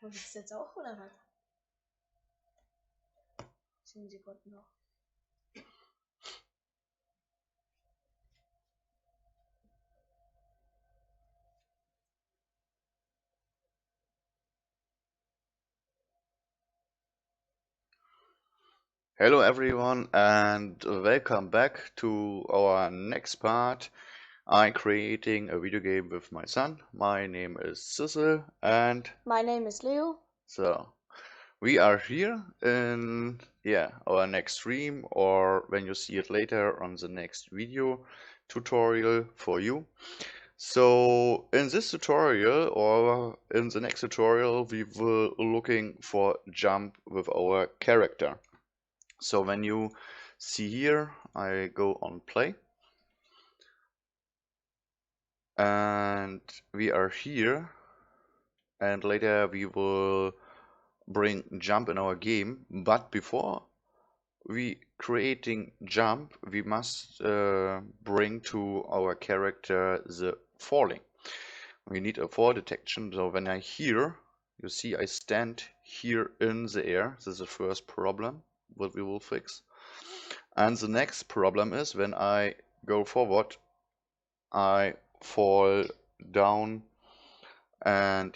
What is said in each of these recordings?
Muss ich das jetzt auch oder was? 10 Sekunden noch. Hello everyone and welcome back to our next part. I'm creating a video game with my son. My name is Sissel and My name is Leo. so we are here in our next stream, or when you see it later on the next video tutorial for you. So in this tutorial or in the next tutorial we will looking for jump with our character. So when you see here, I go on play and we are here, and later we will bring jump in our game. But before we creating jump, we must bring to our character the falling. We need a fall detection. So when I here, you see I stand here in the air. This is the first problem what we will fix. And the next problem is when I go forward, I fall down, and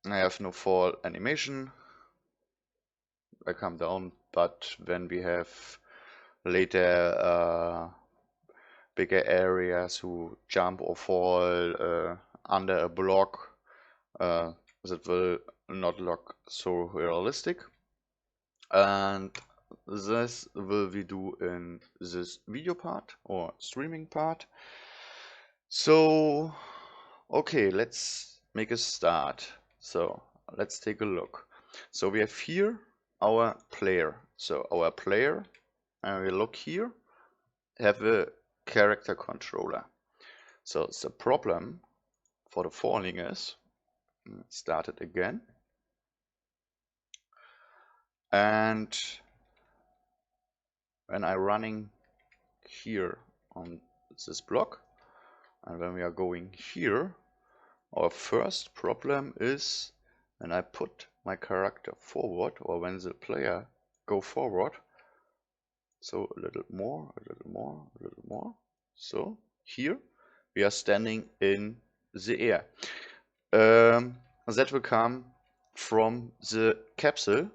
I have no fall animation. I come down, but when we have later bigger areas who jump or fall under a block, that will not look so realistic. And this will we do in this video part or streaming part. So okay, let's make a start. So let's take a look. So we have here our player. So our player, and we look here, have a character controller. So the problem for the falling is, start it again, and when I'm running here on this block, and when we are going here, our first problem is when I put my character forward, or when the player go forward. So a little more, a little more, a little more. So here we are standing in the air. That will come from the capsule,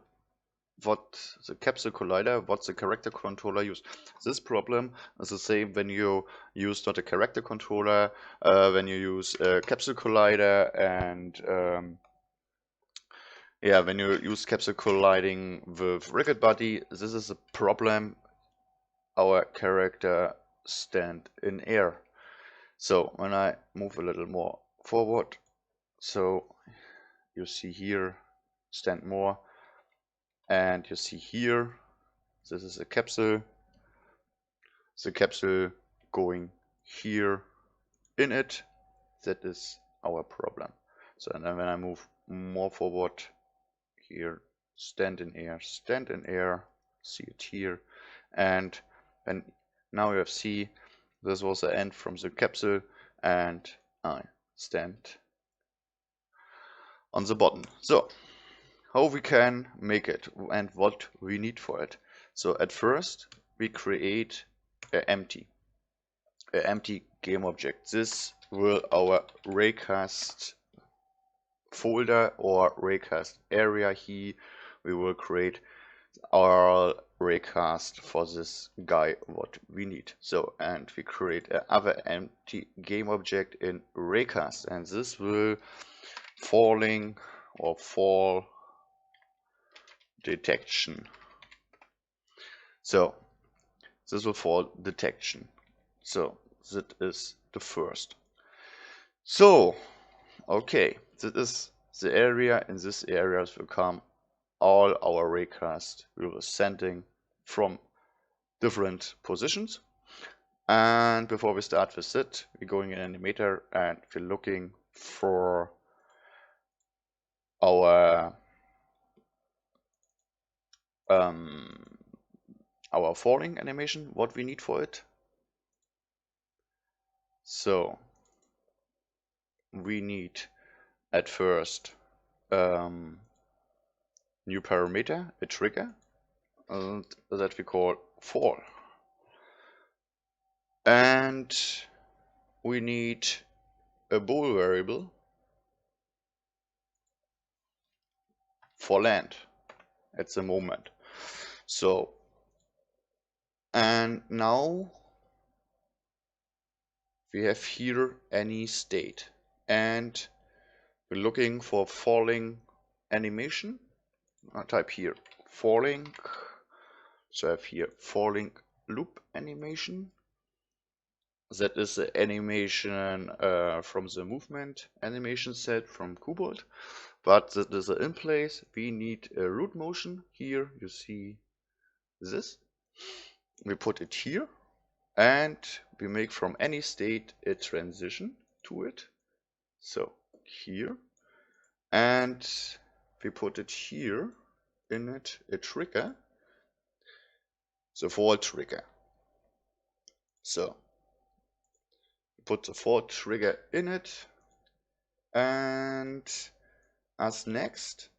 what the capsule collider, what the character controller use. This problem is the same when you use not a character controller, when you use a capsule collider, and when you use capsule colliding with Rivet Buddy. This is a problem. Our character stand in air. So when I move a little more forward, so you see here stand more, and you see here this is a capsule, the capsule going here in it. That is our problem. So and then when I move more forward here, stand in air, see it here, and now you have see this was the end from the capsule, and I stand on the bottom. So how we can make it and what we need for it. So at first we create an empty game object. This will our raycast folder or raycast area here. We will create our raycast for this guy what we need. So and we create another empty game object in raycast, and this will falling or fall detection. So this will fall detection. So that is the first. So okay, that is the area. In this area will come all our raycast we were sending from different positions. And before we start with it, we're going in Animator and we're looking for our falling animation, what we need for it. So we need at first new parameter, a trigger, and that we call fall. And we need a bool variable for land at the moment. So, and now we have here any state, and we're looking for falling animation. I type here falling, so I have here falling loop animation. That is the animation from the movement animation set from Cobalt, but that is in place. We need a root motion. Here you see this. We put it here, and we make from any state a transition to it. So here, and we put it here in it a trigger, the fall trigger. So put the fall trigger in it, and as next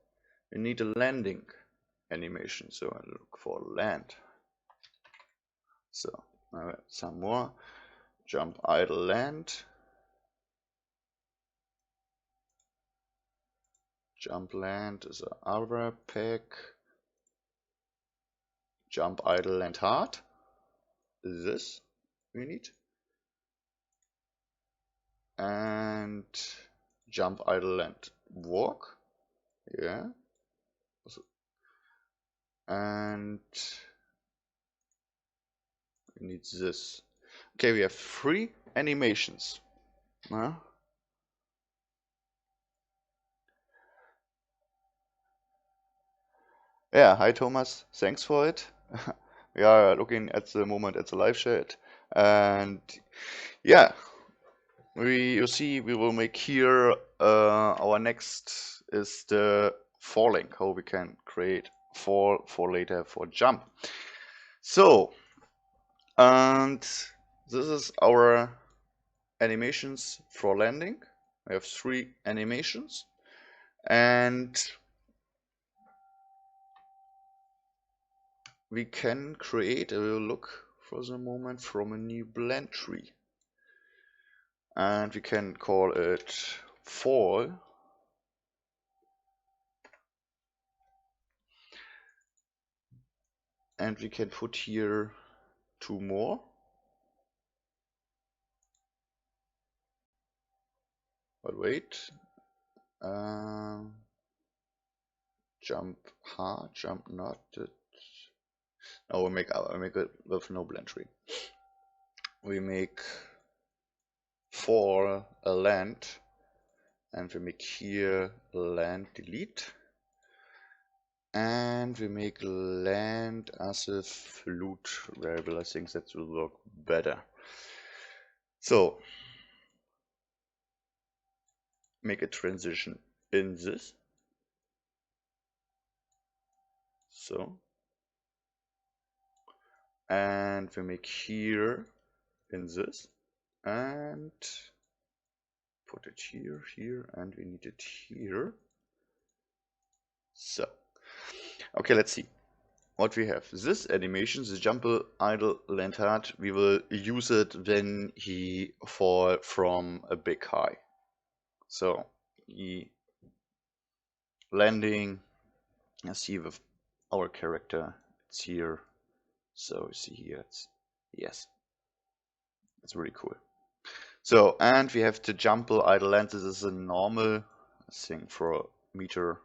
we need a landing animation. So I look for land. So some more jump idle land. Jump land is a other pack. Jump idle land hard. This we need. And jump idle land walk. Yeah. And we need this. Okay, we have 3 animations. Yeah, hi Thomas, thanks for it. We are looking at the moment at the live chat, and yeah, you see we will make here our next is the falling, how we can create fall for later for jump. So, and this is our animations for landing. We have 3 animations, and we can create a look for the moment from a new blend tree, and we can call it fall, and we can put here 2 more. But wait, jump hard, jump not. No, we make it with no blend tree. We make fall a land, and we make here land delete, and we make land as a float variable. I think that will work better. So make a transition in this. So, and we make here in this, and put it here, here, and we need it here. So, okay, let's see what we have. This animation, the jump idle land hard, we will use it when he fall from a big high. So he landing, I see with our character, it's here. So you see here, it's yes, it's really cool. So, and we have the jump idle land. This is a normal thing for a meter.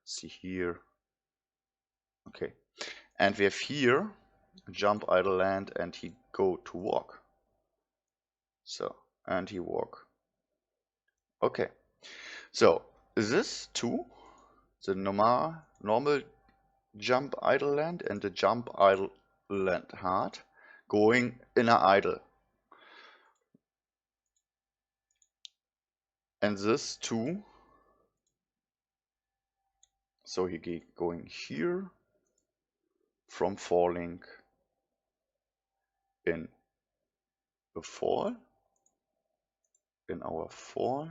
See here. Okay, and we have here jump idle land, and he go to walk. So, and he walk. Okay, so this two, the normal jump idle land and the jump idle land hard, going in a idle. And this two, so he going here from falling in a fall, in our fall,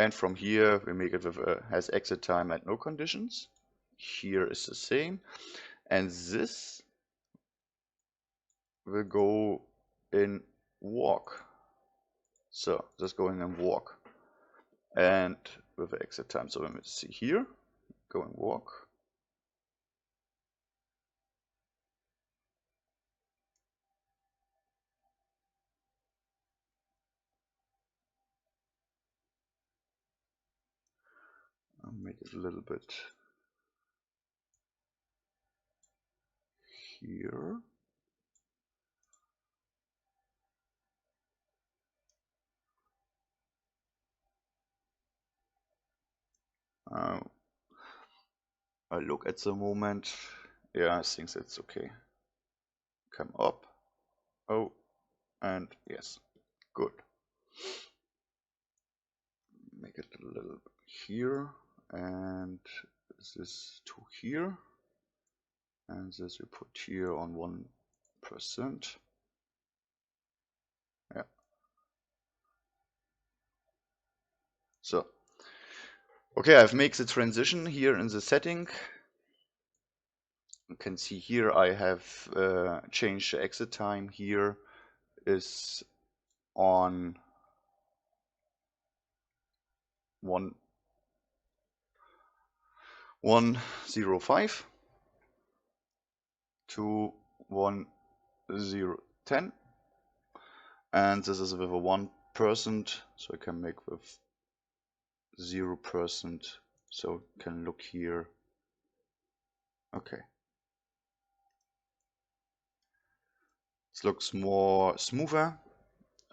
And from here we make it with has exit time and no conditions. Here is the same, and this will go in walk. So this going in walk, and with the exit time. So let me see here, go and walk. I'll make it a little bit here. I look at the moment. Yeah, I think it's okay. Come up. Oh, and yes, good. Make it a little here, and this to here, and this we put here on 1%. Yeah. So, okay, I've made the transition here in the setting. You can see here I have changed the exit time. Here is on 105 to 1010, and this is with a 1%, so I can make with 0%, so can look here. Okay, this looks more smoother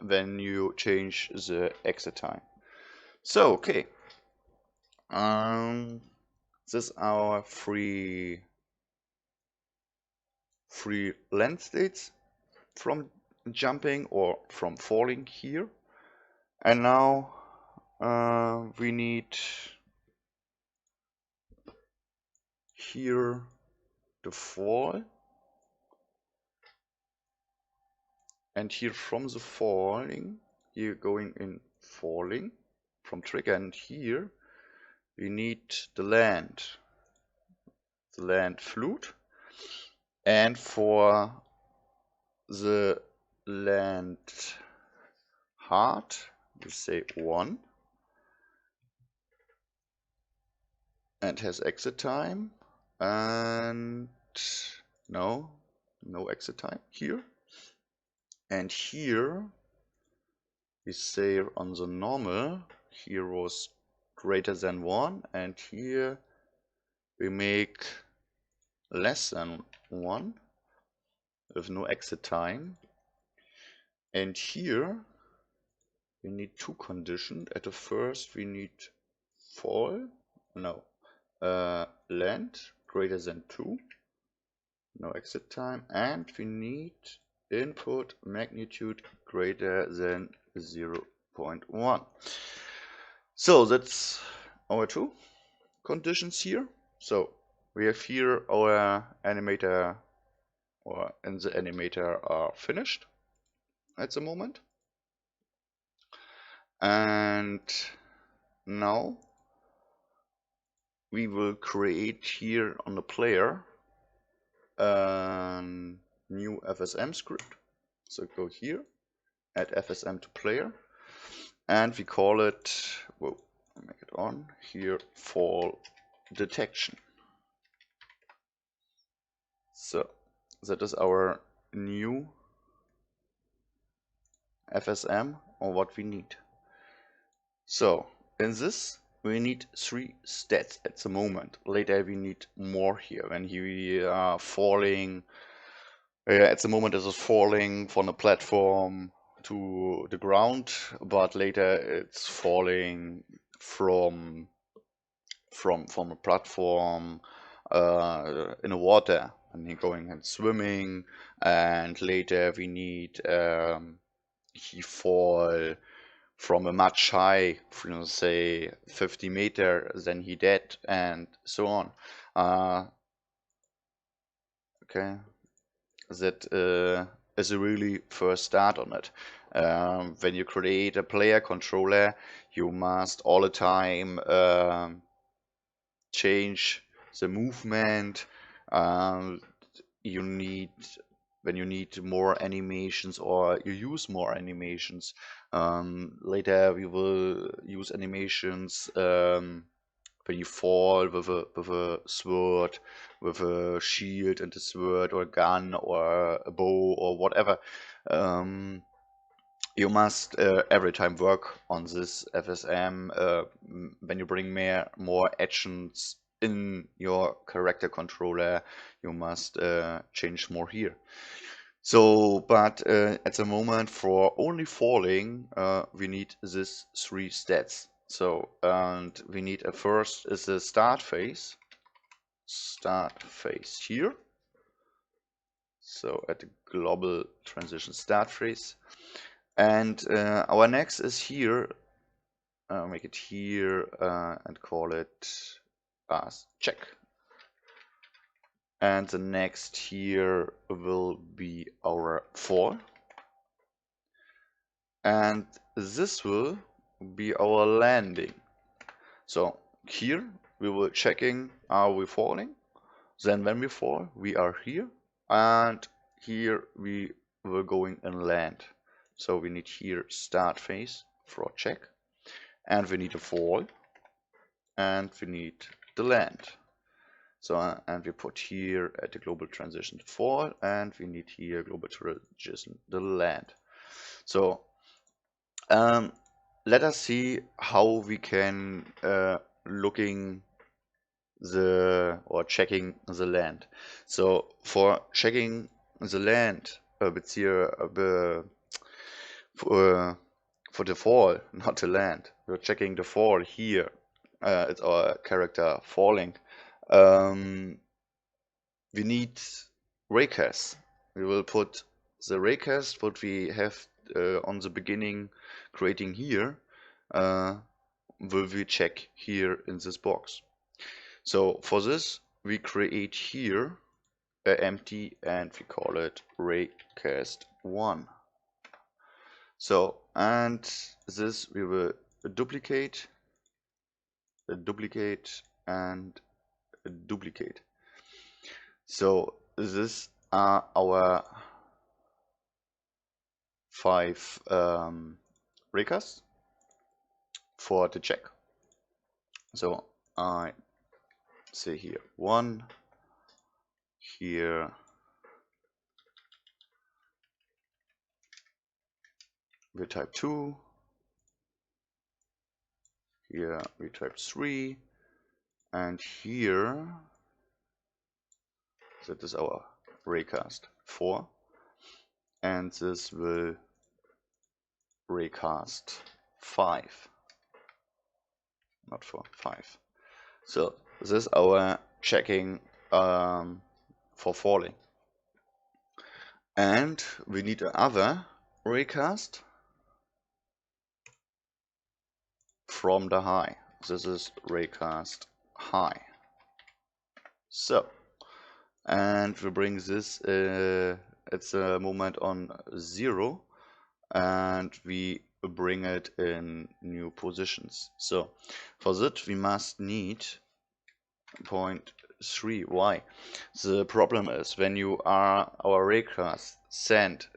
when you change the exit time. So okay, this is our free land states from jumping or from falling here, and now we need here the fall, and here from the falling, here going in falling from trigger, and here we need the land flute, and for the land hard we say 1, and has exit time, and no exit time here, and here we say on the normal here was greater than 1, and here we make less than 1 with no exit time, and here we need 2 conditions. At the first we need land greater than 2, no exit time, and we need input magnitude greater than 0.1. So that's our 2 conditions here. So we have here our animator, and the animator are finished at the moment, and now we will create here on the player a new FSM script. So go here, add FSM to player, and we call it, make it on here, fall detection. So that is our new FSM, or what we need. So in this we need 3 stats at the moment. Later we need more here when we are falling. At the moment it is falling from the platform to the ground, but later it's falling from a platform in the water, and he going and swimming, and later we need he fall from a much high, say 50 meters, then he dead, and so on. Okay, that is a really first start on it. When you create a player controller, you must all the time change the movement. Um, you need when you need more animations or you use more animations. Later we will use animations when you fall with a sword, with a shield and a sword or a gun or a bow or whatever. You must every time work on this FSM when you bring more actions in your character controller. You must change more here. So, but at the moment, for only falling, we need this 3 stats. So, and we need a first is the start phase here. So at the global transition start phase. And our next is here. Make it here and call it as check. And the next here will be our fall. And this will be our landing. So here we will checking, are we falling? Then when we fall, we are here. And here we will going and land. So we need here start phase for check. And we need a fall. And we need the land. So and we put here at the global transition the fall, and we need here global transition the land. So let us see how we can looking the or checking the land. So for checking the land, for the fall, not the land. We're checking the fall here. It's our character falling. We need raycast. We will put the raycast what we have on the beginning creating here will we check here in this box. So for this we create here empty and we call it raycast 1. So and this we will duplicate and duplicate. So this are our 5 raycasts for the check. So I say here 1, here we type 2, here we type 3, and here that is our raycast 4, and this will raycast 5, not 4, 5. So this is our checking for falling. And we need another raycast from the high. This is raycast high. So, and we bring this at the moment on 0, and we bring it in new positions. So for that we must need 0.3. Why? The problem is when you are our raycast sent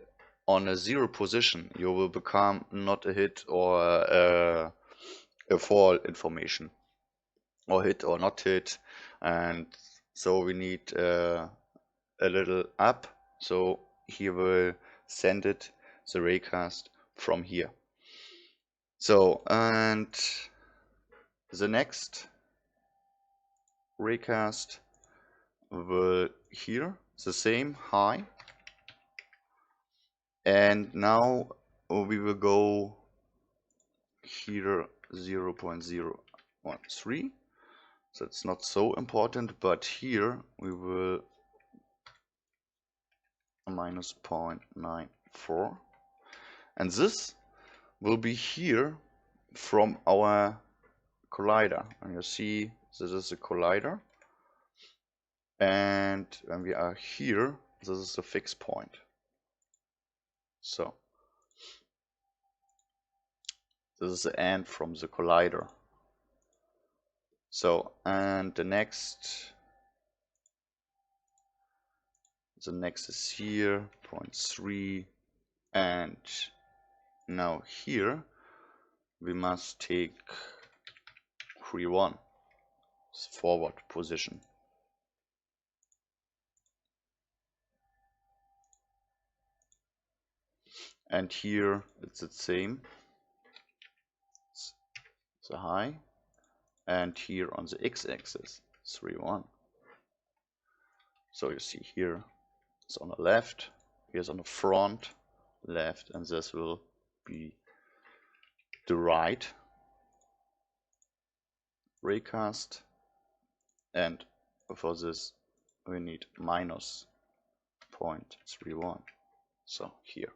on a 0 position, you will become not a hit or a fall information, or hit or not hit, and so we need a little up. So he will send it the raycast from here. So and the next raycast will here the same high, and now we will go here 0.013. That's not so important, but here we will minus 0.94, and this will be here from our collider. And you see this is a collider, and when we are here, this is a fixed point. So This is the end from the collider. So, and the next is here, 0.3, and now here we must take 3-1 forward position. And here it's the same, it's the high, and here on the x-axis 3-1. So you see here it's on the left, here's on the front, left, and this will be the right raycast, and for this we need minus 0.31. So here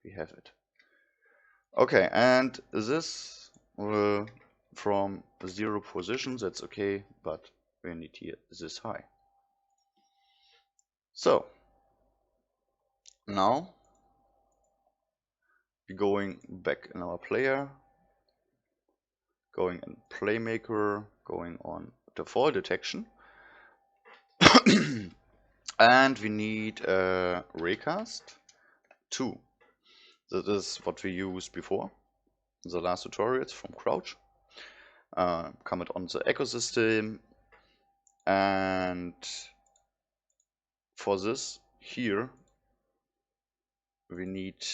we have it. Okay, and this from 0 position, that's okay, but we need here this high. So now we're going back in our player, going in playmaker, going on the fall detection, and we need a raycast 2. That is what we used before in the last tutorials from Crouch. Comment on the ecosystem, and for this here we need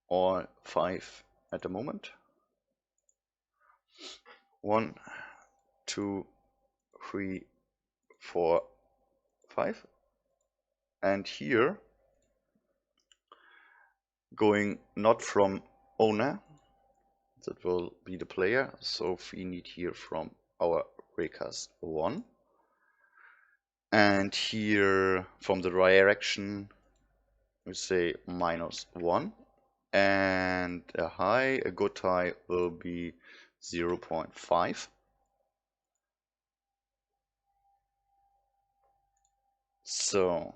all 5 at the moment. 1, 2, 3, 4, 5, and here going not from owner, that will be the player, so we need here from our raycast 1, and here from the direction we say -1, and a good high will be 0.5. So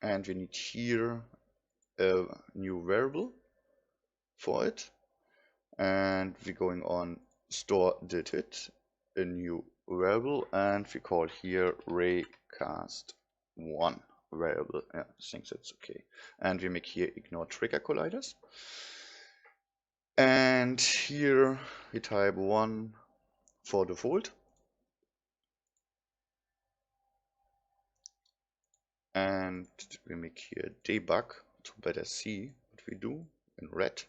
and we need here a new variable for it, and we're going on store digit, a new variable, and we call here raycast1 variable. Yeah, I think that's okay. And we make here ignore trigger colliders, and here we type 1 for default, and we make here debug to better see what we do in red.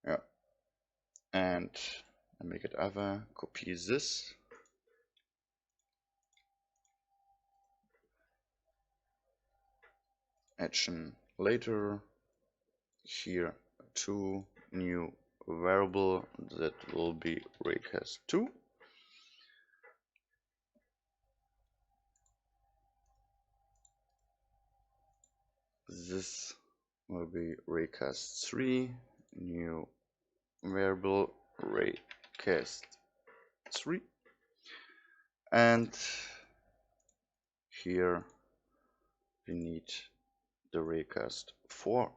Yeah, and I make it other, copy this, action later, here 2 new variable that will be raycast2, this will be raycast3, new variable raycast3, and here we need the raycast4,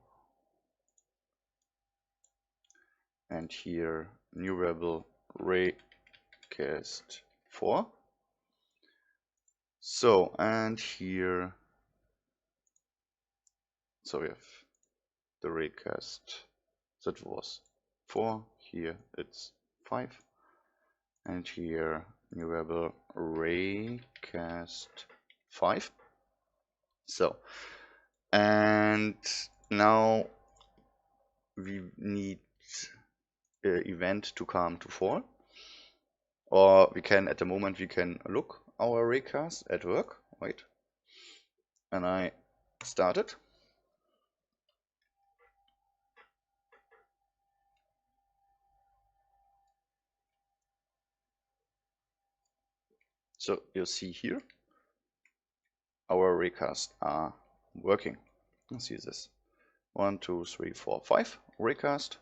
and here new variable raycast4. So, and here, so we have the raycast that was 4, here it's 5, and here new variable raycast5. So, and now we need event to come to fall, or we can at the moment we can look our raycast at work. Wait, and I start it. So you see here our raycasts are working. You see this. 1, 2, 3, 4, 5 recast.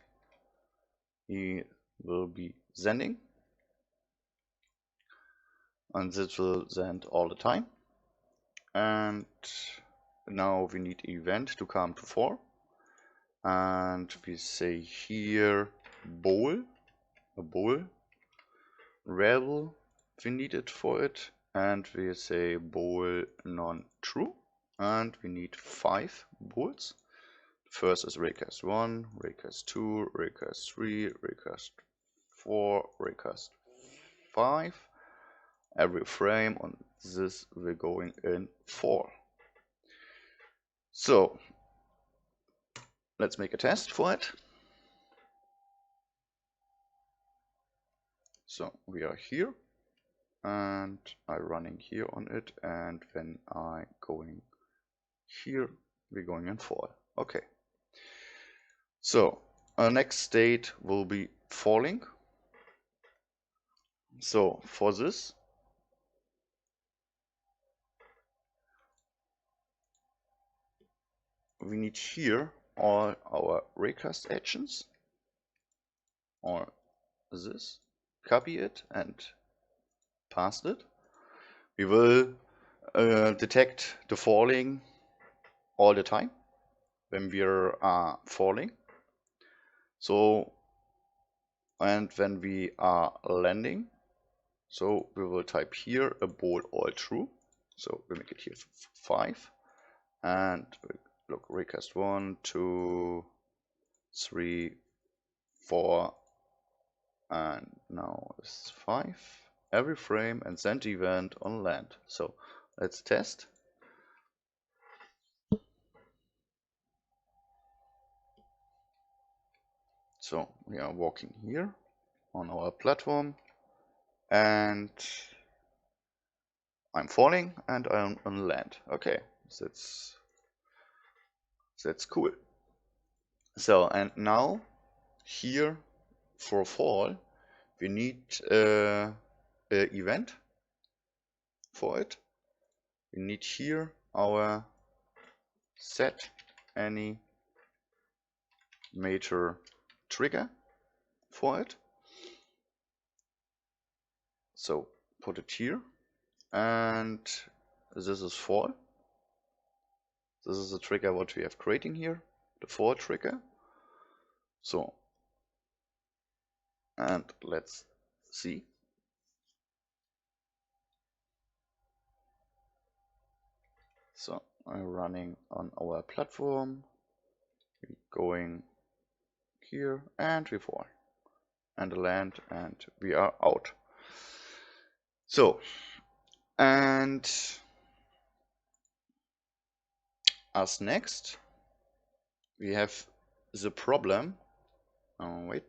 He will be sending, and this will send all the time. And now we need event to come to 4, and we say here bowl, a bowl variable we need it for it, and we say bowl non-true, and we need 5 bowls. First is recast 1, recast 2, recast 3, recast 4, recast 5. Every frame on this we're going in 4. So let's make a test for it. So we are here, and I'm running here on it, and when I going here, we're going in 4. Okay. So our next state will be falling. So for this, we need here all our recast actions, or this, copy it and paste it. We will detect the falling all the time when we are falling. So, and when we are landing, so we will type here a bool all true. So we make it here 5, and look, recast 1, 2, 3, 4, and now it's 5. Every frame and send event on land. So let's test. So we are walking here on our platform, and I'm falling and I'm on land. Okay, that's cool. So, and now here for fall we need a event for it. We need here our set any major trigger for it. So put it here, and this is fall. This is the trigger what we have creating here, the fall trigger. So, and let's see. So I'm running on our platform, we're going here, and we fall, and land, and we are out. So, and as next, we have the problem. Oh, wait.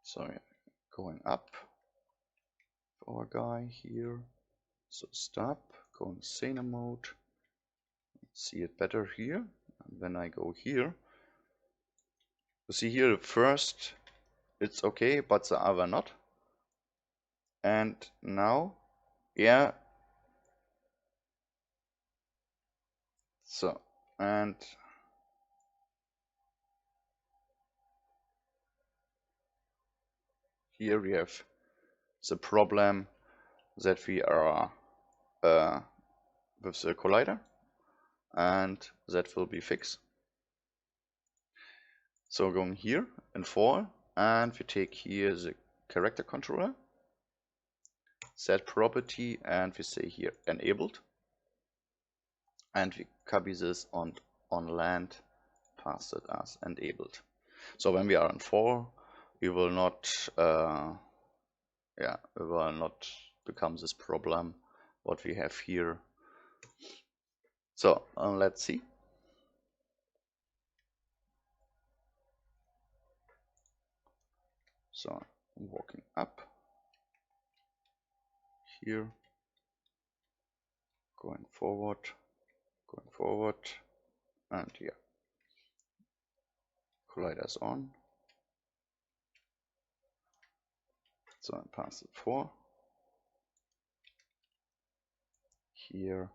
Sorry, going up for our guy here. So stop, go in Sena mode. See it better here. And when I go here, you see here first it's okay, but the other not. And now, yeah. So, and here we have the problem that we are with the collider, and that will be fixed. So going here in fall, and we take here the character controller, set property, and we say here enabled, and we copy this on land, pass it as enabled. So when we are in fall, we will not we will not become this problem what we have here. So let's see. So I'm walking up here, going forward, and yeah, collider's on. So I pass it 4, here.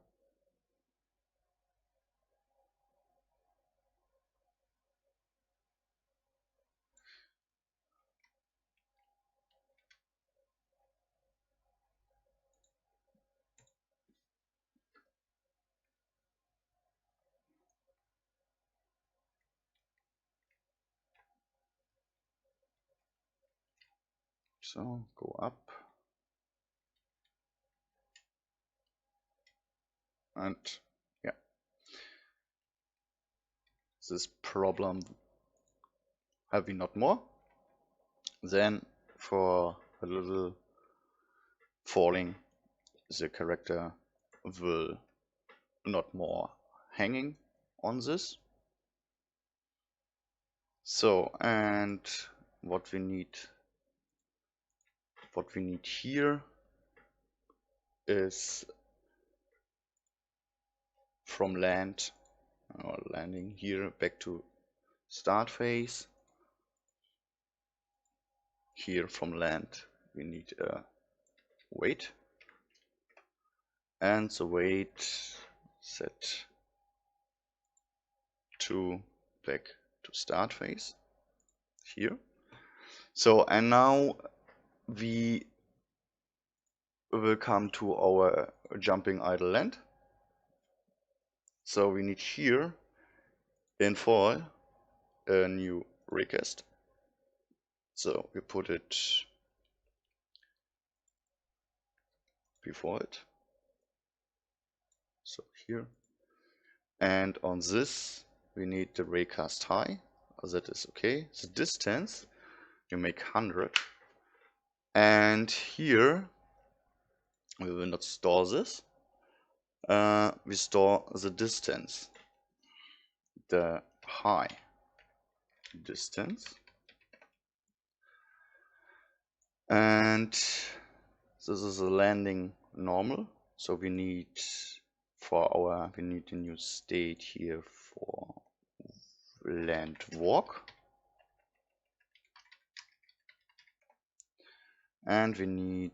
So go up. And yeah, this problem have we not more. Then for a little falling, the character will not more hanging on this. So, and what we need here is from land or landing here back to start phase. Here from land we need a weight, and the weight set to back to start phase here. So, and now we will come to our jumping idle land. So we need here in fall a new recast. So we put it before it. So here. And on this we need the raycast high. That is okay. The distance you make 100. And here we will not store this. We store the distance, the high distance. And this is a landing normal. So we need we need a new state here for land walk. And we need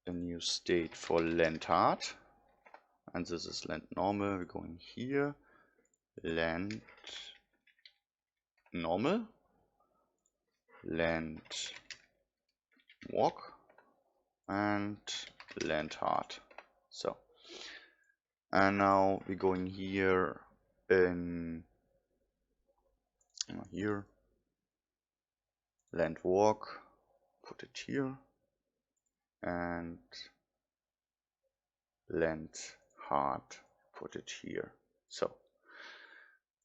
a new state for land hard. And this is land normal. We're going here, land normal, land walk, and land hard. So, and now we're going here in here, land walk, put it here, and land hard, put it here. So,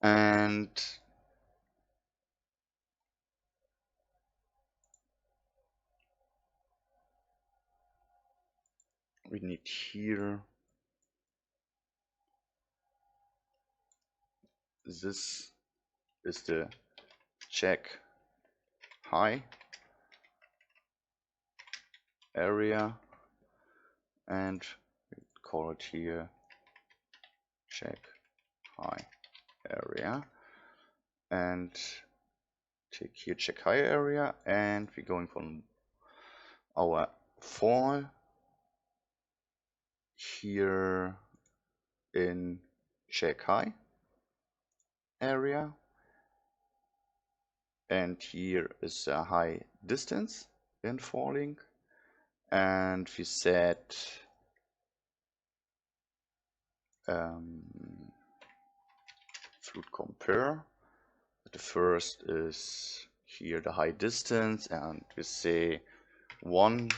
and we need here this is the check high area, and we call it here check high area, and take here check high area, and we're going from our fall here in check high area, and here is a high distance in falling, and we set fluid compare. The first is here the high distance, and we say 1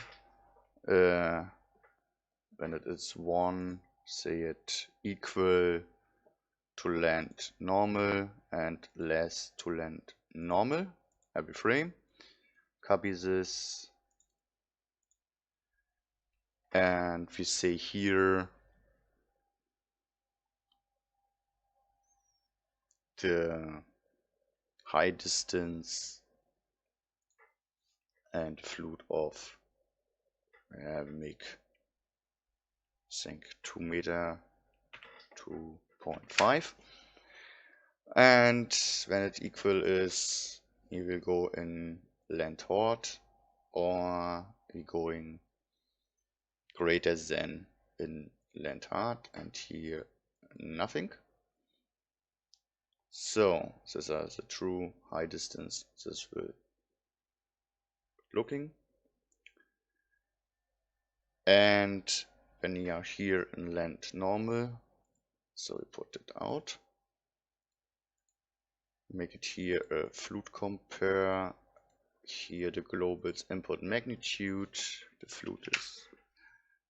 when it is 1, say it equal to land normal and less to land normal every frame. Copy this, and we say here the high distance and fluid of we make I think 2 meter 2.5, and when it equal is you will go in land hard, or we going greater than in land hard, and here nothing. So these are the true high distance this will looking. And when we are here in land normal, so we put it out, make it here a flute compare, here the global's input magnitude, the flute is,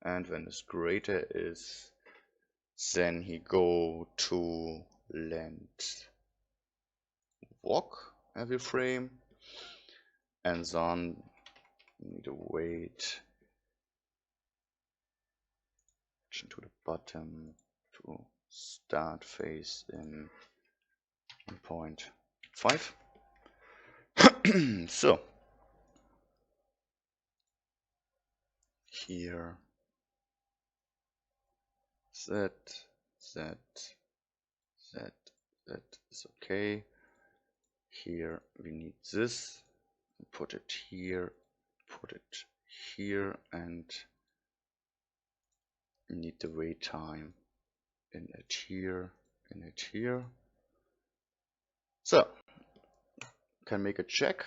and when it's greater is, then he go to land walk every frame, and then need to wait to the bottom to start phase in 1.5. So here that is okay. Here we need this, put it here, and need the wait time in it here, So can make a check.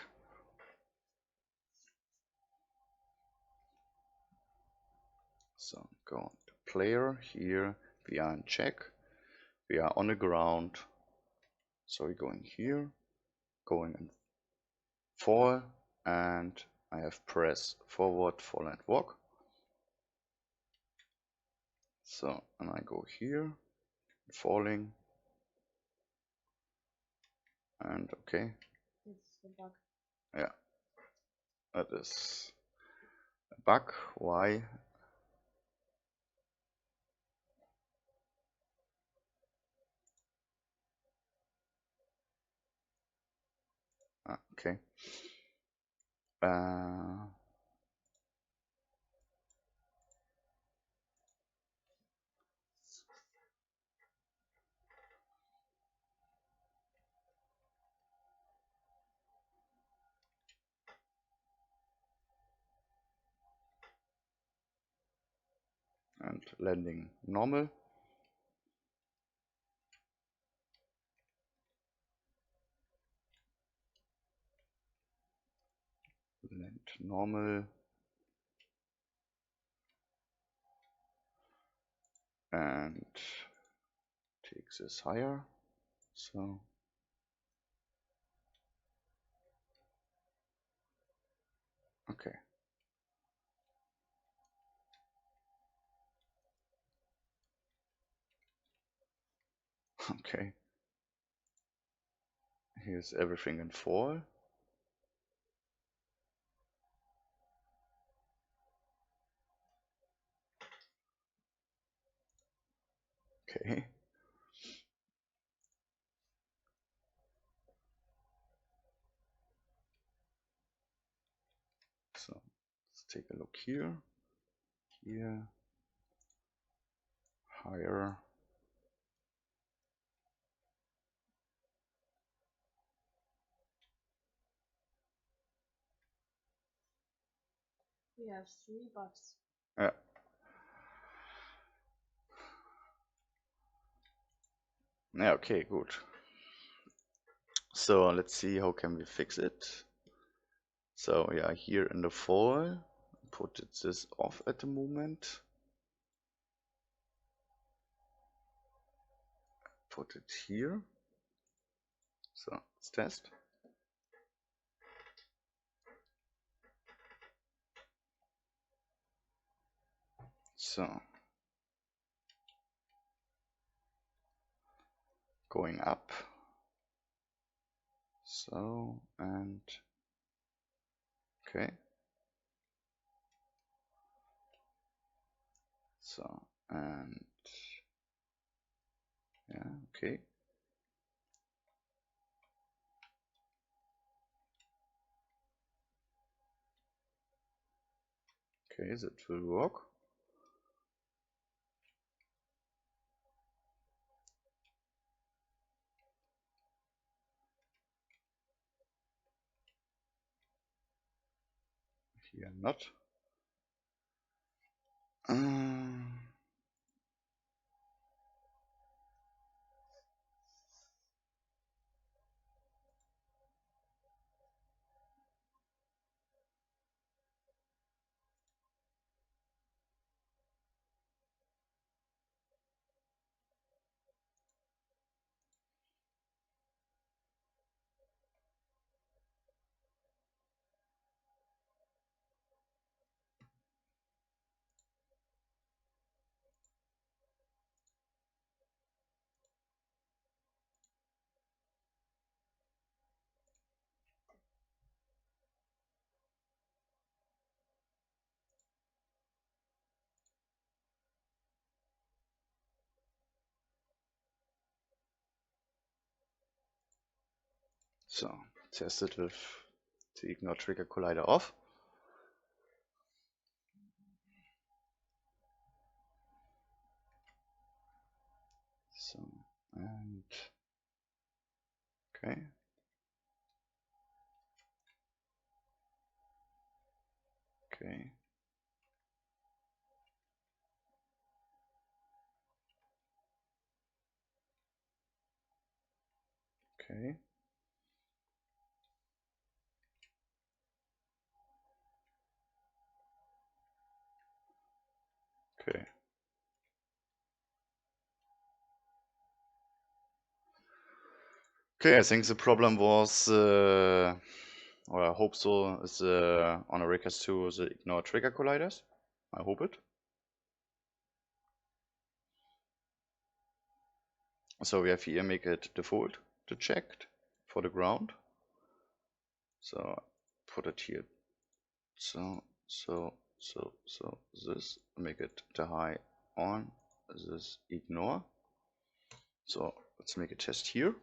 So go on to player, here we are in check, we are on the ground, so we're going here, going in fall, and I have press forward, fall and walk. So, and I go here, falling, and okay. It's the bug. Yeah, that is a bug. Why? Okay. And landing normal. Land normal. And take this higher. So okay. Okay. Here's everything in fall. Okay. So let's take a look here. Here. Higher. We have 3 bugs. Yeah. Yeah, okay, good. So let's see how can we fix it. So yeah, here in the fall, put this off at the moment. Put it here. So let's test. So going up. So and okay. So and yeah, okay. Okay, that will work. Here not. So, test it with the Ignore Trigger Collider off. So, and okay. Okay. Okay. Okay. Okay, I think the problem was, or I hope so, is on a Recast 2 the Ignore Trigger Colliders. I hope it. So we have here make it default to checked for the ground. So put it here. So this, make it the high on, this ignore. So let's make a test here.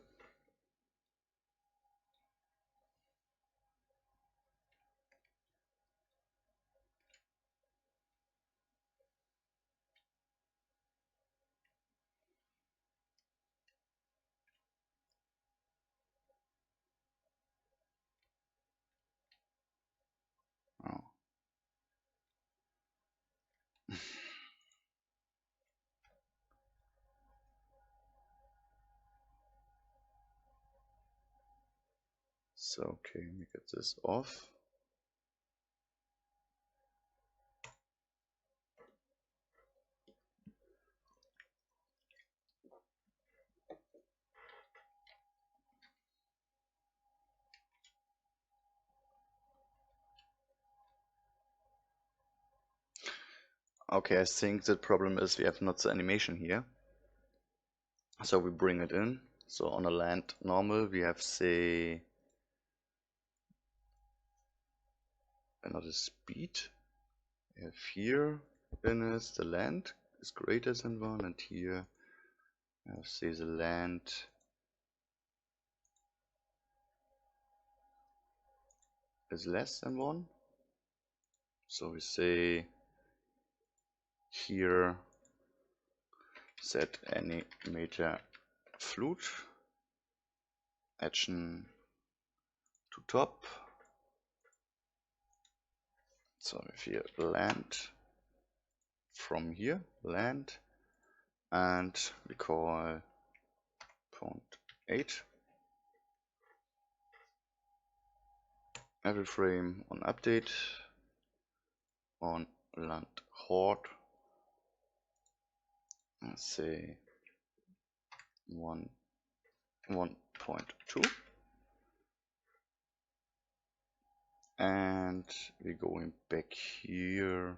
Oh. So okay, make it this off. Okay, I think the problem is we have not the animation here. So we bring it in. So on a land normal, we have, say, another speed. We have here in is the land is greater than 1, and here we have, say, the land is less than 1. So we say here set any major flute action to top. So if here land from here land, and we call point 8 every frame on update on land horde, let's say 1.2, and we're going back here,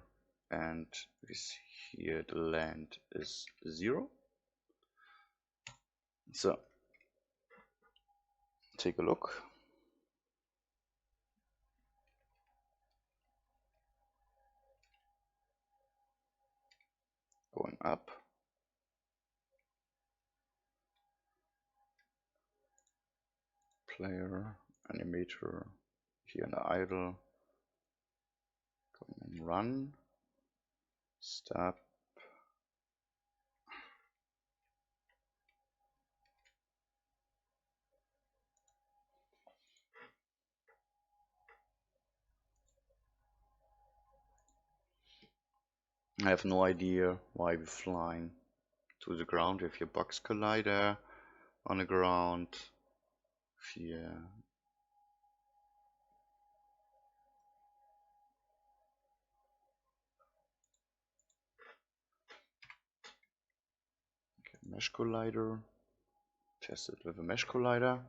and we see here the land is 0. So take a look. Going up, player, animator, here in the idle, going and run, stop, I have no idea why we're flying to the ground. If your box collider on the ground, here. Okay, mesh collider. Test it with a mesh collider.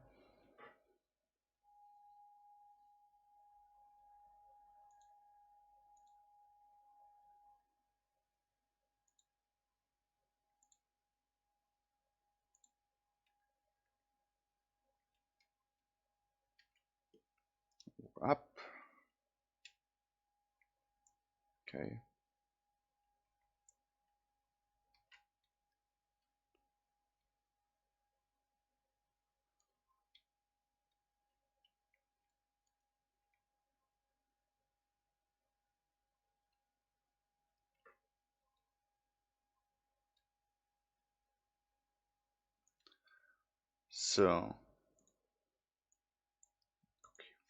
Up. Okay. So,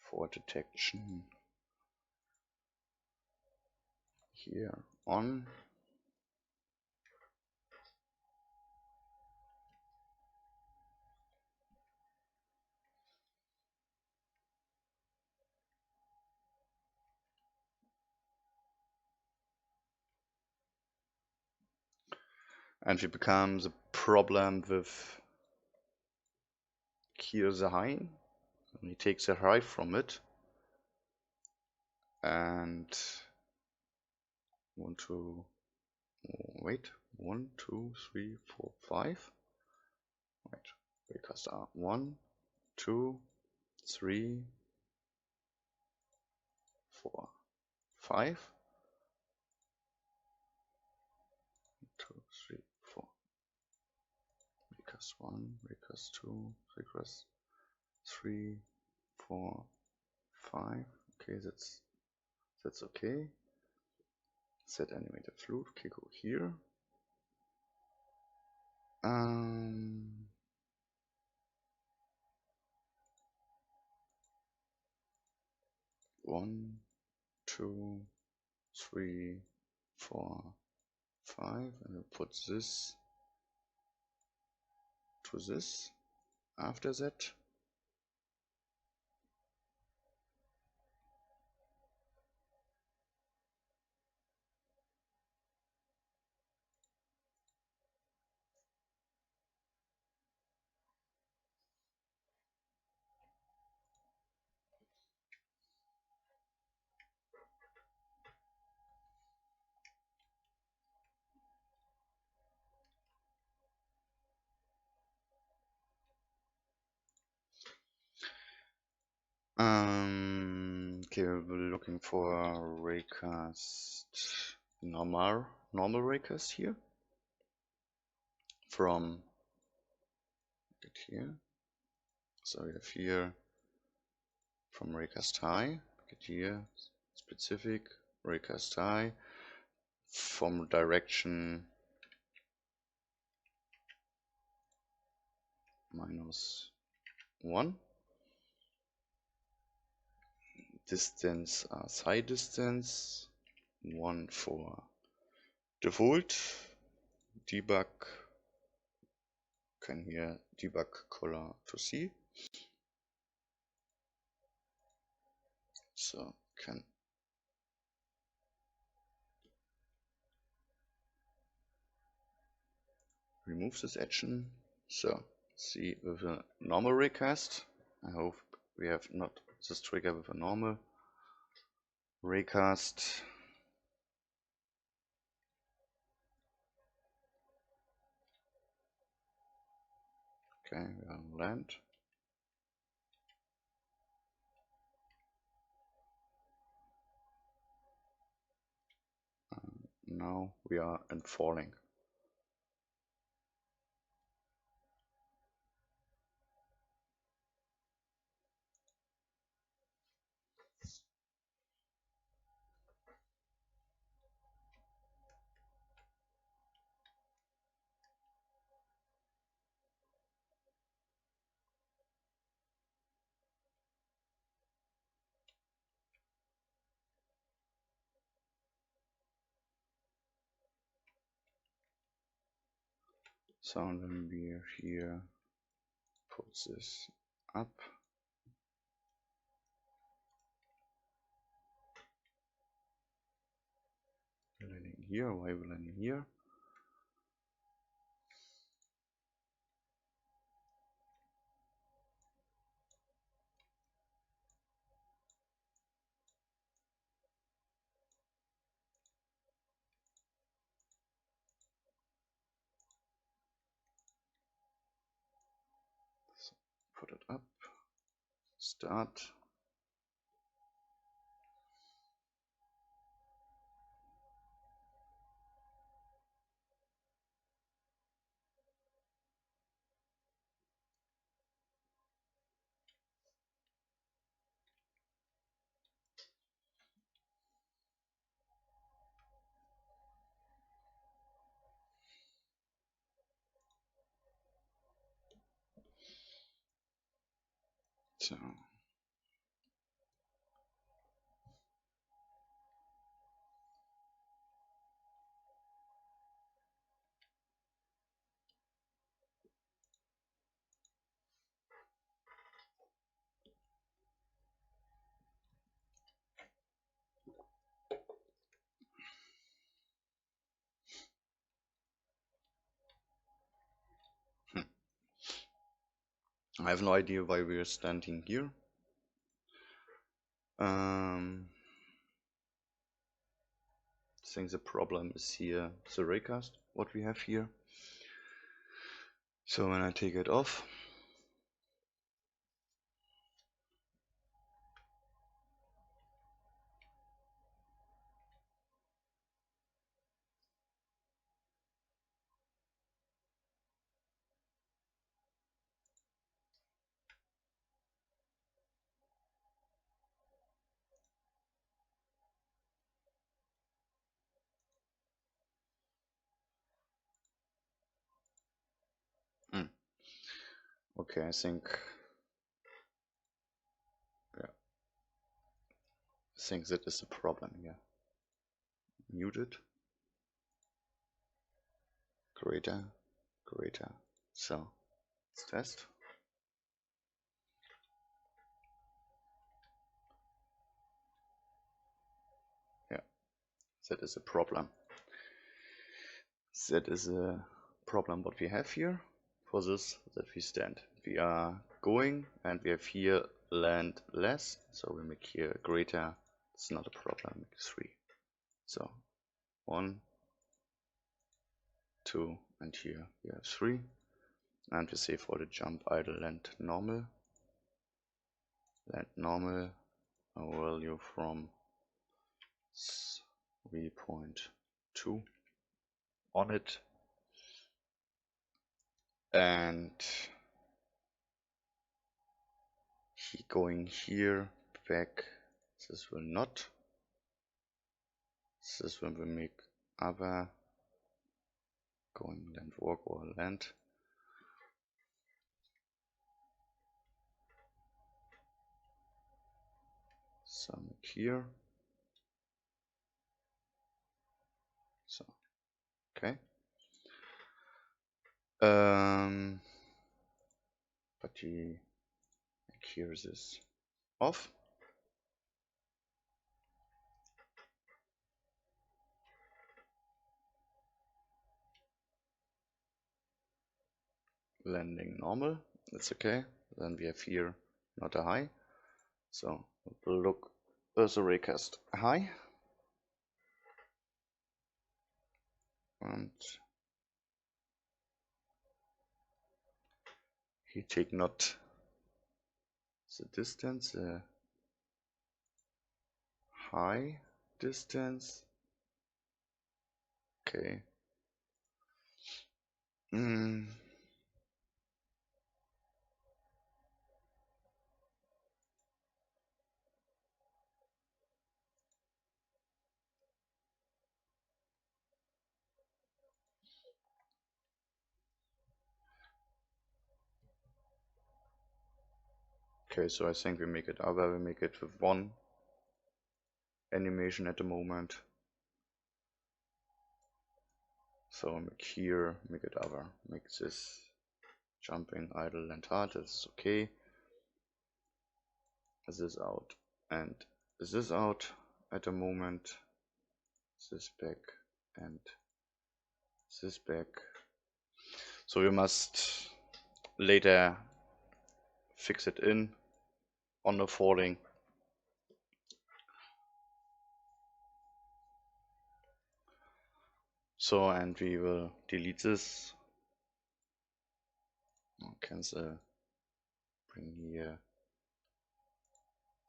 for detection here on. And it becomes a problem with here the high. And he takes a high from it. And one, two, wait, 1, 2, 3, 4, 5. Wait, because 1, 2, 3, 4, 5. 2, 3, 4. Recast 1, recast 2, recast 3, 4, 5. Okay, that's okay. Set animated flute. Okay, go here. 1, 2, 3, 4, 5, and I'll put this to this after that. Okay, we're looking for raycast normal raycast here from it here. So we have here from raycast high, get here specific raycast high from direction -1. Distance side distance 1 for default. Debug can here debug color to see. So can remove this action. So see with a normal raycast. I hope we have not this trigger with a normal raycast. Okay, we are on land. Now we are in falling. So then we're here, put this up. Landing here, why we're landing here? So put it up, start. So I have no idea why we're standing here. I think the problem is here the raycast, what we have here. So when I take it off, okay, I think that is the problem here. Muted. Greater. So let's test. Yeah, that is a problem. That is a problem what we have here for this, that we stand. We are going and we have here land less, so we make here greater. It's not a problem, make 3. So 1, 2, and here we have 3. And we say for the jump idle land normal. Land normal, a value from 3.2 on it. And going here back, this will not. This one will make other going land walk or land. So make here. So okay. But we make here this off. Landing normal, that's okay. Then we have here not a high. So we'll look as a raycast high. And he take not the distance, high distance. Okay. Okay, so I think we make it other, we make it with 1 animation at the moment. So make here, make it other, make this jumping idle and hard, that's okay. This out and this out at the moment, this back and this back. So we must later fix it in on the falling. So, and we will delete this, cancel, bring here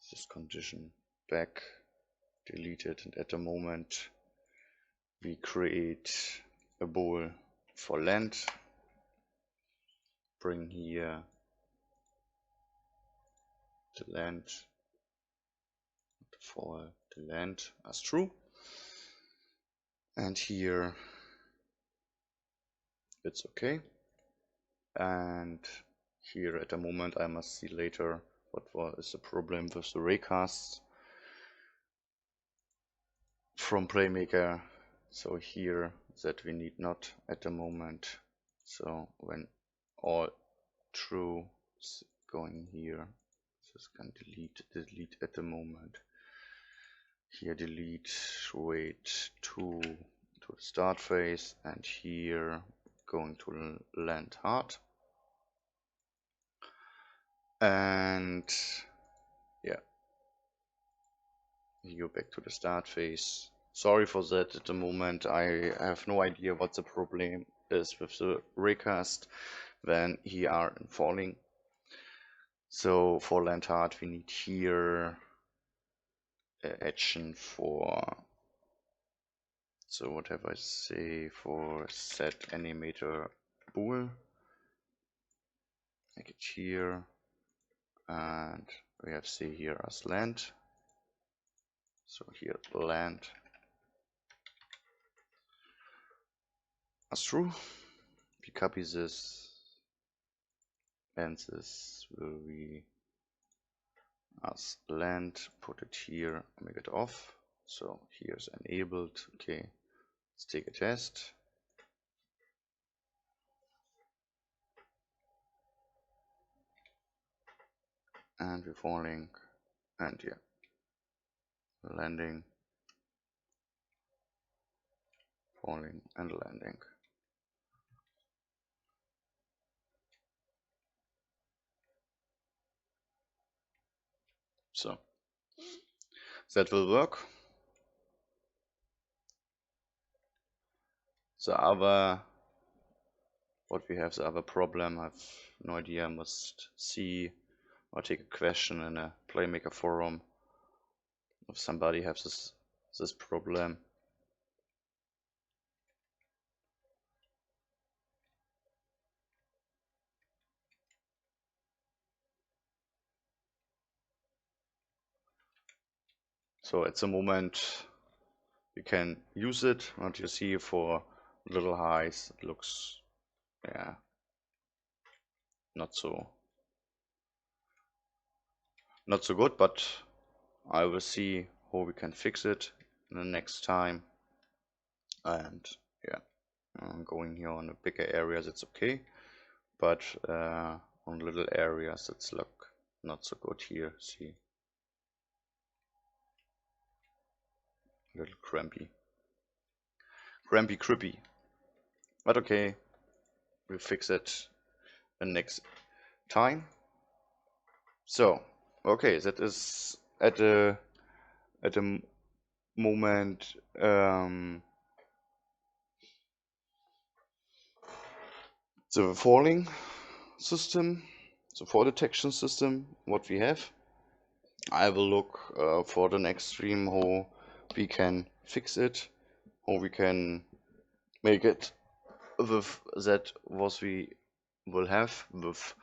this condition back, delete it, and at the moment we create a bool for land, bring here the land, for the land as true, and here it's okay. And here at the moment I must see later what is the problem with the raycast from Playmaker. So here that we need not at the moment. So when all true is going here, this can delete at the moment. Here delete wait to the start phase, and here going to land hard. And yeah, you go back to the start phase. Sorry for that at the moment. I have no idea what the problem is with the raycast when he are in falling. So for land hard we need here action for, so what have I say, for set animator bool, make it here, and we have say here as land. So here land as true. We copy this, and this will be as land, put it here, make it off. So here's enabled. Okay, let's take a test. And we're falling, and yeah, landing, falling, and landing. So that will work. The other, what we have, the other problem, I have no idea, I must see or take a question in a Playmaker forum if somebody has this problem. So at the moment you can use it, and you see for little highs it looks, yeah, not so good, but I will see how we can fix it in the next time. And yeah, I'm going here on the bigger areas, it's okay, but on little areas it's look not so good here. See, a little crampy, crippy, but okay, we'll fix it the next time. So okay, that is at the moment the falling system, the fall detection system, what we have. I will look for the next stream how we can fix it, how we can make it with that what we will have with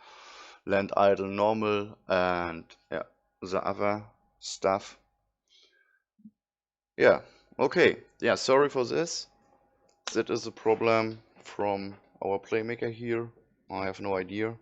land idle normal and yeah, the other stuff. Yeah, okay, yeah, sorry for this. That is a problem from our Playmaker here. I have no idea.